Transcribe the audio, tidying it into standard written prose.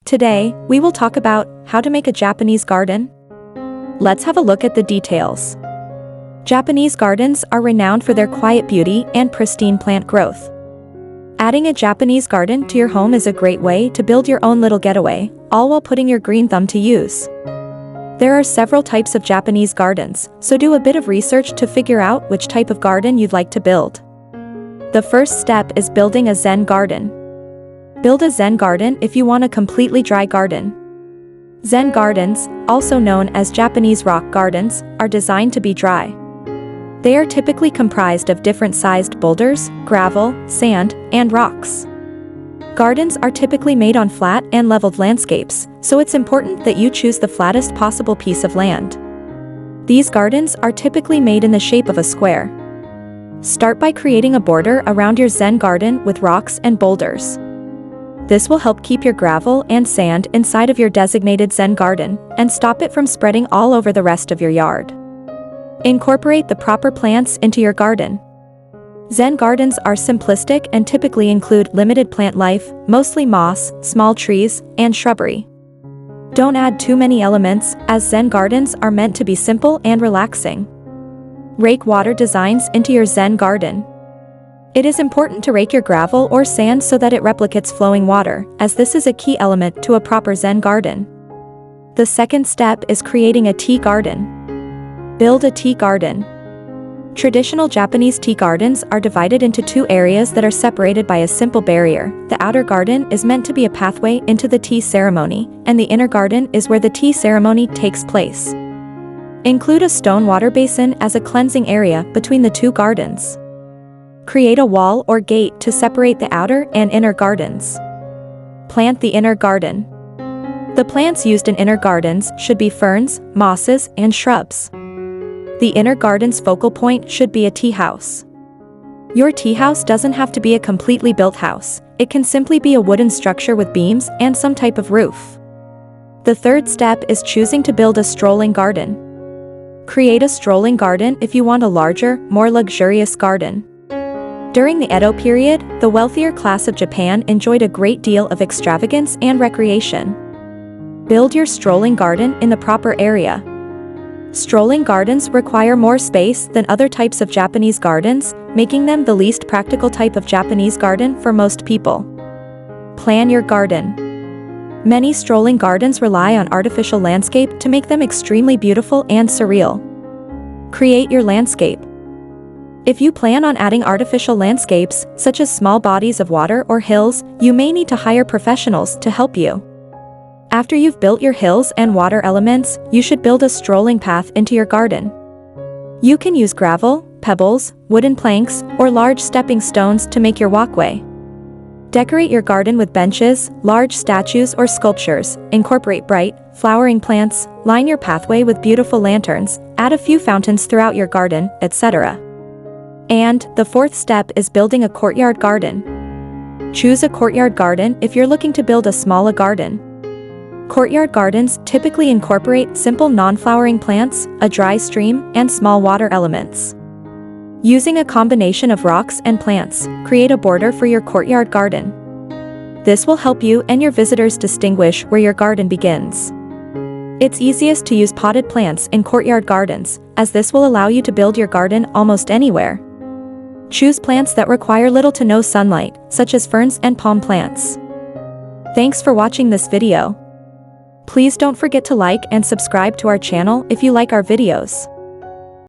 Today, we will talk about how to make a Japanese garden. Let's have a look at the details. Japanese gardens are renowned for their quiet beauty and pristine plant growth. Adding a Japanese garden to your home is a great way to build your own little getaway, all while putting your green thumb to use. There are several types of Japanese gardens, so do a bit of research to figure out which type of garden you'd like to build. The first step is building a Zen garden. Build a Zen garden if you want a completely dry garden. Zen gardens, also known as Japanese rock gardens, are designed to be dry. They are typically comprised of different-sized boulders, gravel, sand, and rocks. Gardens are typically made on flat and leveled landscapes, so it's important that you choose the flattest possible piece of land. These gardens are typically made in the shape of a square. Start by creating a border around your Zen garden with rocks and boulders. This will help keep your gravel and sand inside of your designated Zen garden and stop it from spreading all over the rest of your yard. Incorporate the proper plants into your garden. Zen gardens are simplistic and typically include limited plant life, mostly moss, small trees, and shrubbery. Don't add too many elements, as Zen gardens are meant to be simple and relaxing. Rake water designs into your Zen garden. It is important to rake your gravel or sand so that it replicates flowing water, as this is a key element to a proper Zen garden. The second step is creating a tea garden. Build a tea garden. Traditional Japanese tea gardens are divided into two areas that are separated by a simple barrier. The outer garden is meant to be a pathway into the tea ceremony, and the inner garden is where the tea ceremony takes place. Include a stone water basin as a cleansing area between the two gardens. Create a wall or gate to separate the outer and inner gardens. Plant the inner garden. The plants used in inner gardens should be ferns, mosses, and shrubs. The inner garden's focal point should be a tea house. Your tea house doesn't have to be a completely built house. It can simply be a wooden structure with beams and some type of roof. The third step is choosing to build a strolling garden. Create a strolling garden if you want a larger, more luxurious garden. During the Edo period, the wealthier class of Japan enjoyed a great deal of extravagance and recreation. Build your strolling garden in the proper area. Strolling gardens require more space than other types of Japanese gardens, making them the least practical type of Japanese garden for most people. Plan your garden. Many strolling gardens rely on artificial landscape to make them extremely beautiful and surreal. Create your landscape. If you plan on adding artificial landscapes, such as small bodies of water or hills, you may need to hire professionals to help you. After you've built your hills and water elements, you should build a strolling path into your garden. You can use gravel, pebbles, wooden planks, or large stepping stones to make your walkway. Decorate your garden with benches, large statues or sculptures, incorporate bright, flowering plants, line your pathway with beautiful lanterns, add a few fountains throughout your garden, etc. And the fourth step is building a courtyard garden. Choose a courtyard garden if you're looking to build a smaller garden. Courtyard gardens typically incorporate simple non-flowering plants, a dry stream, and small water elements. Using a combination of rocks and plants, create a border for your courtyard garden. This will help you and your visitors distinguish where your garden begins. It's easiest to use potted plants in courtyard gardens, as this will allow you to build your garden almost anywhere. Choose plants that require little to no sunlight, such as ferns and palm plants. Thanks for watching this video. Please don't forget to like and subscribe to our channel if you like our videos.